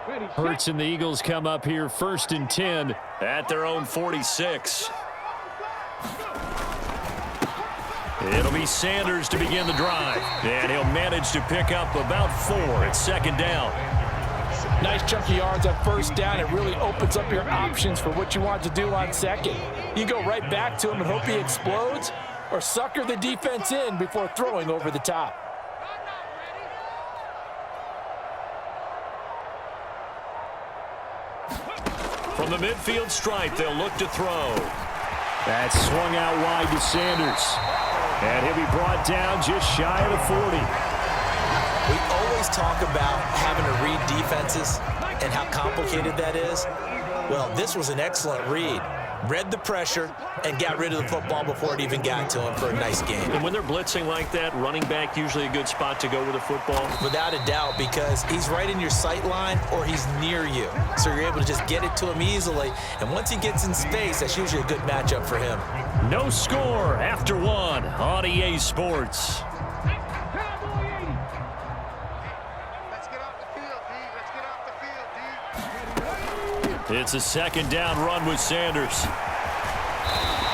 Hurts and the Eagles come up here 1st and 10 at their own 46. It'll be Sanders to begin the drive, and he'll manage to pick up about 4 at 2nd down. Nice chunk of yards on 1st down. It really opens up your options for what you want to do on 2nd. You go right back to him and hope he explodes, or sucker the defense in before throwing over the top. From the midfield stripe, they'll look to throw. That's swung out wide to Sanders. And he'll be brought down just shy of the 40. We always talk about having to read defenses and how complicated that is. Well, this was an excellent read. Read the pressure and got rid of the football before it even got to him for a nice game. And when they're blitzing like that, running back usually a good spot to go with the football? Without a doubt, because he's right in your sight line or he's near you. So you're able to just get it to him easily. And once he gets in space, that's usually a good matchup for him. No score after 1 on EA Sports. It's a 2nd down run with Sanders.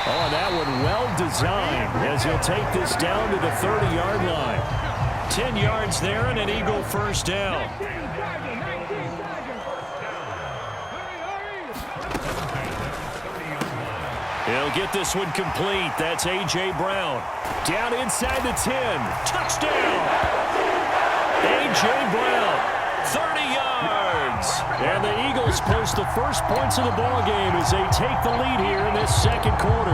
Oh, that one well designed as he'll take this down to the 30-yard line. 10 yards there and an Eagle 1st down. He'll get this one complete. That's A.J. Brown. Down inside the 10. Touchdown! A.J. Brown, 30 yards. And the Eagles post the first points of the ballgame as they take the lead here in this 2nd quarter.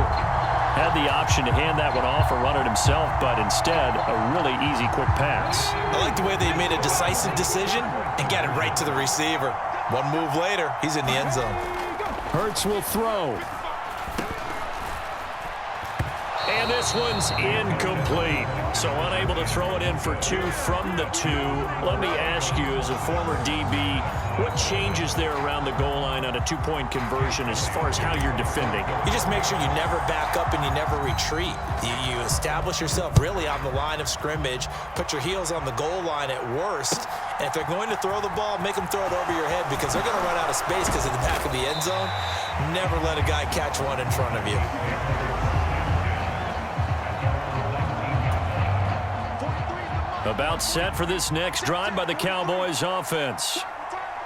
Had the option to hand that one off or run it himself, but instead, a really easy, quick pass. I like the way they made a decisive decision and got it right to the receiver. One move later, he's in the end zone. Hurts will throw. And this one's incomplete. So unable to throw it in for 2 from the 2. Let me ask you, as a former DB, what changes there around the goal line on a 2-point conversion as far as how you're defending it? You just make sure you never back up and you never retreat. You establish yourself really on the line of scrimmage, put your heels on the goal line at worst, and if they're going to throw the ball, make them throw it over your head because they're going to run out of space because of the back of the end zone. Never let a guy catch one in front of you. About set for this next drive by the Cowboys offense.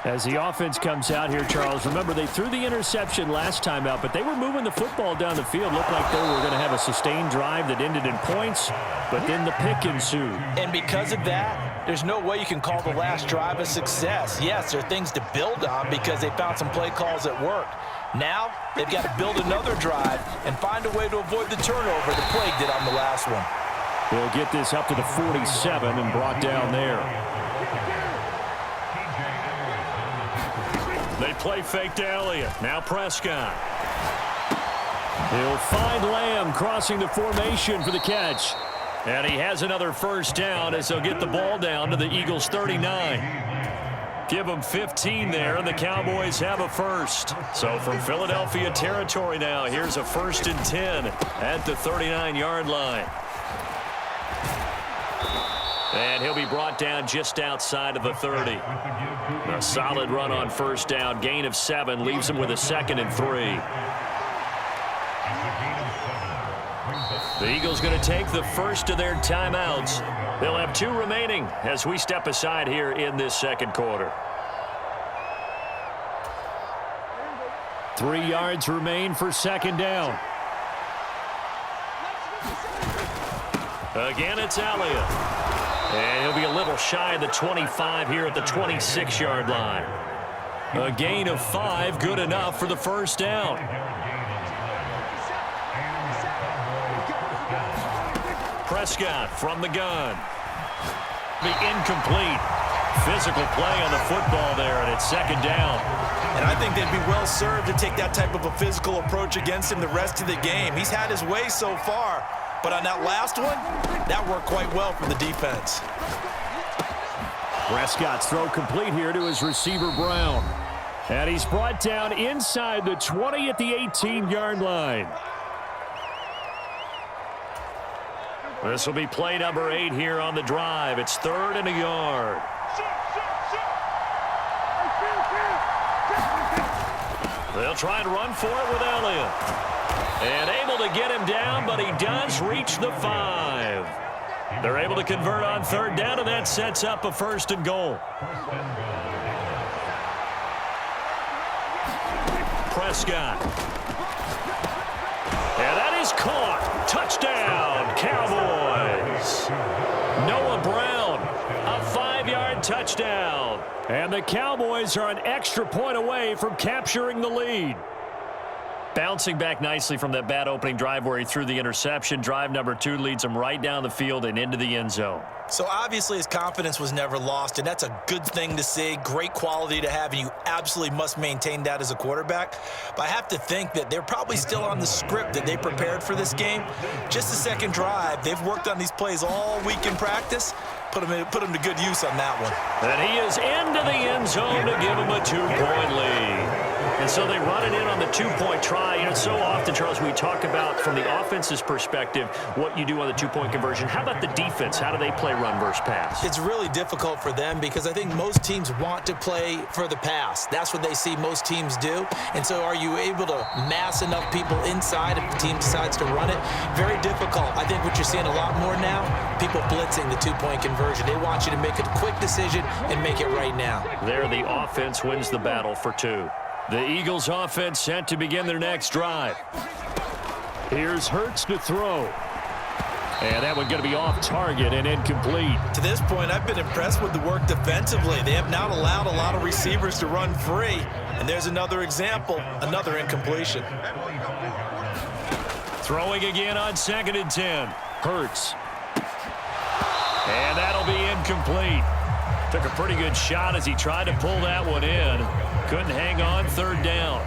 As the offense comes out here, Charles, remember they threw the interception last time out, but they were moving the football down the field. Looked like they were going to have a sustained drive that ended in points, but then the pick ensued. And because of that, there's no way you can call the last drive a success. Yes, there are things to build on because they found some play calls that worked. Now, they've got to build another drive and find a way to avoid the turnover the plague did on the last one. They'll get this up to the 47 and brought down there. They play fake to Elliott. Now Prescott. He'll find Lamb crossing the formation for the catch. And he has another 1st down as they'll get the ball down to the Eagles' 39. Give them 15 there, and the Cowboys have a 1st. So from Philadelphia territory now, here's a 1st and 10 at the 39-yard line. And he'll be brought down just outside of the 30. A solid run on 1st down. Gain of 7 leaves him with a 2nd and 3. The Eagles going to take the first of their timeouts. They'll have 2 remaining as we step aside here in this 2nd quarter. 3 yards remain for 2nd down. Again, it's Elliott. And he'll be a little shy of the 25 here at the 26-yard line. A gain of 5, good enough for the 1st down. Prescott from the gun. Be incomplete. Physical play on the football there, and it's 2nd down. And I think they'd be well served to take that type of a physical approach against him the rest of the game. He's had his way so far. But on that last one, that worked quite well from the defense. Prescott's throw complete here to his receiver, Brown. And he's brought down inside the 20 at the 18-yard line. This will be play number 8 here on the drive. It's 3rd and a yard. They'll try and run for it with Elliott. And able to get him down, but he does reach the 5. They're able to convert on third down, and that sets up a 1st and goal. Prescott. And that is caught. Touchdown, Cowboys. Noah Brown, a 5-yard touchdown. And the Cowboys are an extra point away from capturing the lead. Bouncing back nicely from that bad opening drive where he threw the interception. Drive number 2 leads him right down the field and into the end zone. So obviously his confidence was never lost, and that's a good thing to see, great quality to have, and you absolutely must maintain that as a quarterback. But I have to think that they're probably still on the script that they prepared for this game. Just the second drive, they've worked on these plays all week in practice. Put him to good use on that one. And he is into the end zone to give him a 2-point lead. And so they run it in on the 2-point try. You know, so often, Charles, we talk about from the offense's perspective what you do on the 2-point conversion. How about the defense? How do they play run versus pass? It's really difficult for them because I think most teams want to play for the pass. That's what they see most teams do. And so are you able to mass enough people inside if the team decides to run it? Very difficult. I think what you're seeing a lot more now, people blitzing the 2-point conversion. They want you to make a quick decision and make it right now. There, the offense wins the battle for 2. The Eagles offense set to begin their next drive. Here's Hurts to throw. And that one going to be off target and incomplete. To this point, I've been impressed with the work defensively. They have not allowed a lot of receivers to run free. And there's another example, another incompletion. Throwing again on 2nd and 10. Hurts. And that'll be incomplete. Took a pretty good shot as he tried to pull that one in. Couldn't hang on 3rd down.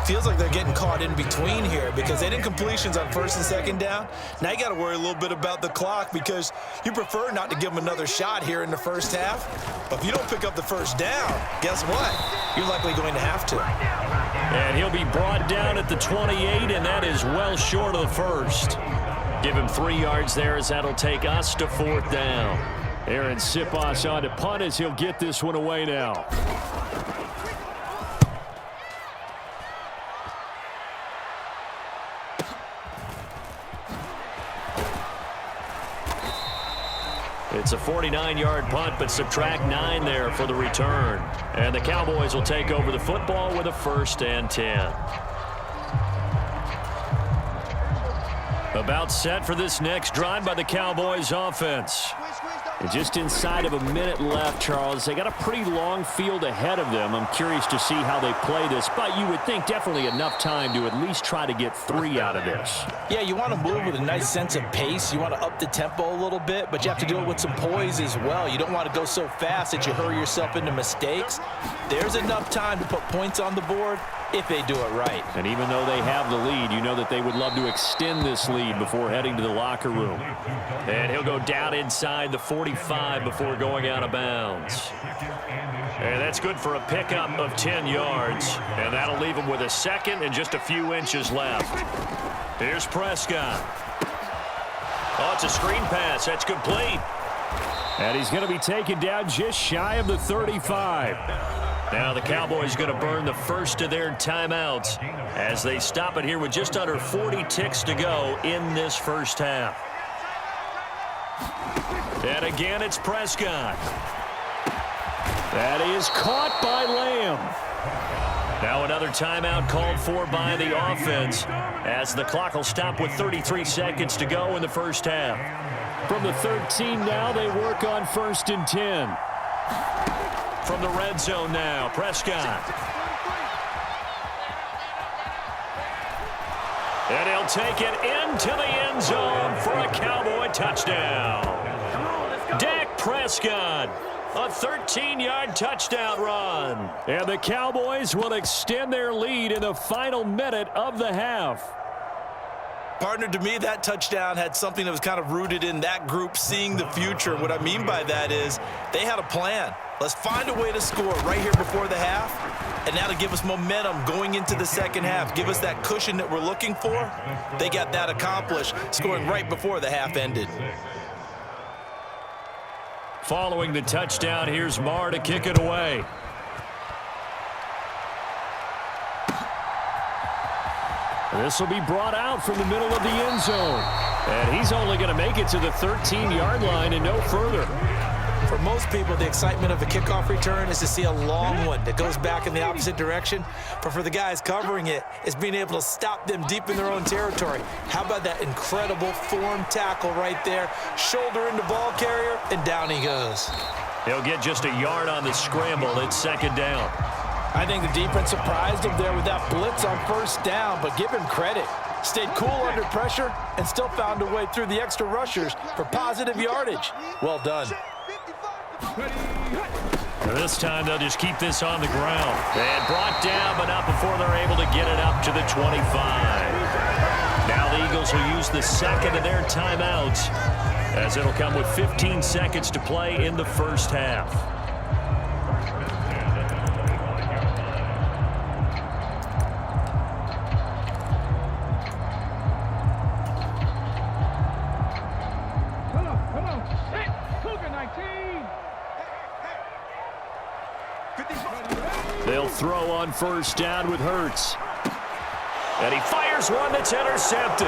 Feels like they're getting caught in between here because they did incompletions on 1st and 2nd down. Now you got to worry a little bit about the clock because you prefer not to give them another shot here in the first half. But if you don't pick up the 1st down, guess what? You're likely going to have to. And he'll be brought down at the 28, and that is well short of the 1st. Give him 3 yards there as that'll take us to 4th down. Aaron Siposs on to punt as he'll get this one away now. It's a 49-yard punt, but subtract 9 there for the return. And the Cowboys will take over the football with a 1st and 10. About set for this next drive by the Cowboys offense. And just inside of a minute left, Charles. They got a pretty long field ahead of them. I'm curious to see how they play this, but you would think definitely enough time to at least try to get 3 out of this. Yeah, you want to move with a nice sense of pace. You want to up the tempo a little bit, but you have to do it with some poise as well. You don't want to go so fast that you hurry yourself into mistakes. There's enough time to put points on the board if they do it right. And even though they have the lead, you know that they would love to extend this lead before heading to the locker room. And he'll go down inside the 45 before going out of bounds. And that's good for a pickup of 10 yards. And that'll leave him with a 2nd and just a few inches left. Here's Prescott. Oh, it's a screen pass. That's complete. And he's going to be taken down just shy of the 35. Now the Cowboys going to burn the first of their timeouts as they stop it here with just under 40 ticks to go in this first half. And again, it's Prescott. That is caught by Lamb. Now another timeout called for by the offense as the clock will stop with 33 seconds to go in the first half. From the 13 now, they work on 1st and 10. From the red zone now, Prescott. And he'll take it into the end zone for a Cowboy touchdown. Dak Prescott, a 13-yard touchdown run. And the Cowboys will extend their lead in the final minute of the half. Partner, to me, that touchdown had something that was kind of rooted in that group seeing the future. What I mean by that is they had a plan. Let's find a way to score right here before the half. And now to give us momentum going into the second half, give us that cushion that we're looking for. They got that accomplished, scoring right before the half ended. Following the touchdown, here's Marr to kick it away. This will be brought out from the middle of the end zone. And he's only going to make it to the 13-yard line and no further. For most people, the excitement of a kickoff return is to see a long one that goes back in the opposite direction. But for the guys covering it, it's being able to stop them deep in their own territory. How about that incredible form tackle right there? Shoulder into ball carrier, and down he goes. He'll get just a yard on the scramble. It's second down. I think the defense surprised him there with that blitz on first down, but give him credit. Stayed cool under pressure and still found a way through the extra rushers for positive yardage. Well done. This time they'll just keep this on the ground. And brought down, but not before they're able to get it up to the 25. Now the Eagles will use the second of their timeouts, as it'll come with 15 seconds to play in the first half. They'll throw on first down with Hurts. And he fires one that's intercepted.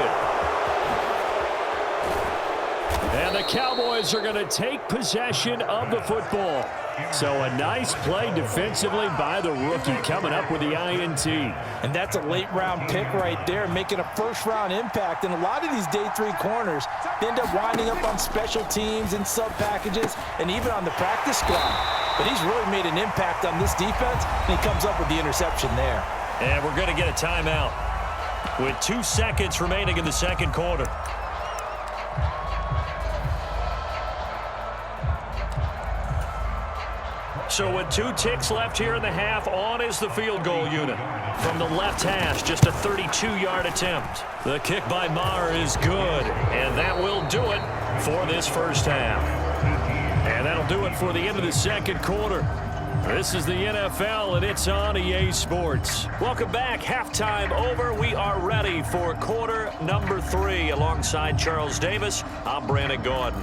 And the Cowboys are going to take possession of the football. So a nice play defensively by the rookie, coming up with the INT. And that's a late-round pick right there, making a first-round impact. And a lot of these day 3 corners end up winding up on special teams and sub-packages and even on the practice squad. But he's really made an impact on this defense, and he comes up with the interception there. And we're going to get a timeout with 2 seconds remaining in the second quarter. So with 2 ticks left here in the half, on is the field goal unit. From the left hash, just a 32-yard attempt. The kick by Maher is good, and that will do it for this first half. And that'll do it for the end of the second quarter. This is the NFL, and it's on EA Sports. Welcome back. Halftime over. We are ready for quarter number 3. Alongside Charles Davis, I'm Brandon Gordon.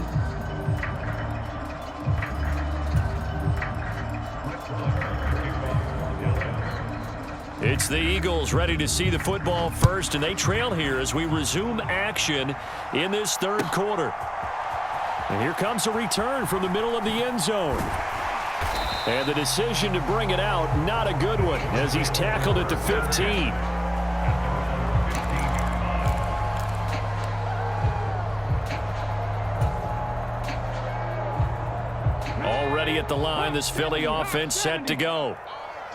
It's the Eagles ready to see the football first, and they trail here as we resume action in this third quarter. And here comes a return from the middle of the end zone. And the decision to bring it out, not a good one, as he's tackled at the 15. Already at the line, this Philly offense set to go.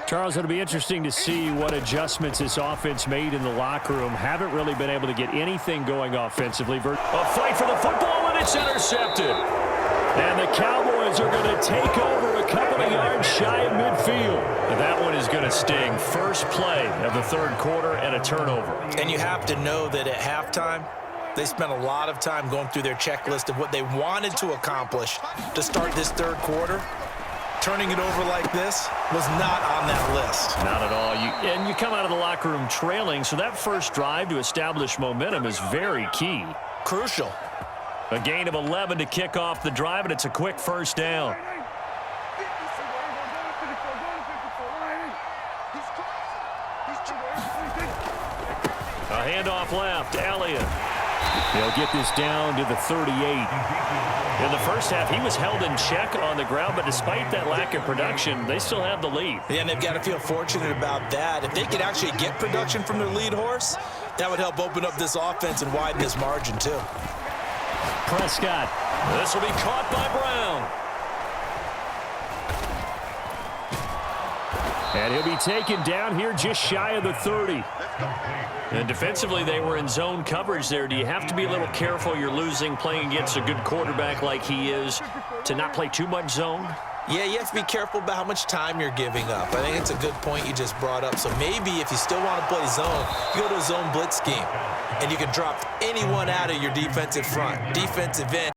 Charles, it'll be interesting to see what adjustments this offense made in the locker room. Haven't really been able to get anything going offensively. A fight for the football, and it's intercepted. And the Cowboys are going to take over a couple of yards shy of midfield. And that one is going to sting. First play of the third quarter and a turnover. And you have to know that at halftime, they spent a lot of time going through their checklist of what they wanted to accomplish to start this third quarter. Turning it over like this was not on that list. Not at all. And you come out of the locker room trailing, so that first drive to establish momentum is very key. Crucial. A gain of 11 to kick off the drive, and it's a quick first down. A handoff left, Elliott. They'll get this down to the 38. In the first half, he was held in check on the ground, but despite that lack of production, they still have the lead. Yeah, and they've got to feel fortunate about that. If they could actually get production from their lead horse, that would help open up this offense and widen this margin, too. Prescott. This will be caught by Brown. And he'll be taken down here just shy of the 30. And defensively, they were in zone coverage there. Do you have to be a little careful? You're losing, playing against a good quarterback like he is, to not play too much zone? Yeah, you have to be careful about how much time you're giving up. I think it's a good point you just brought up. So maybe if you still want to play zone, you go to a zone blitz scheme, and you can drop anyone out of your defensive front, defensive end.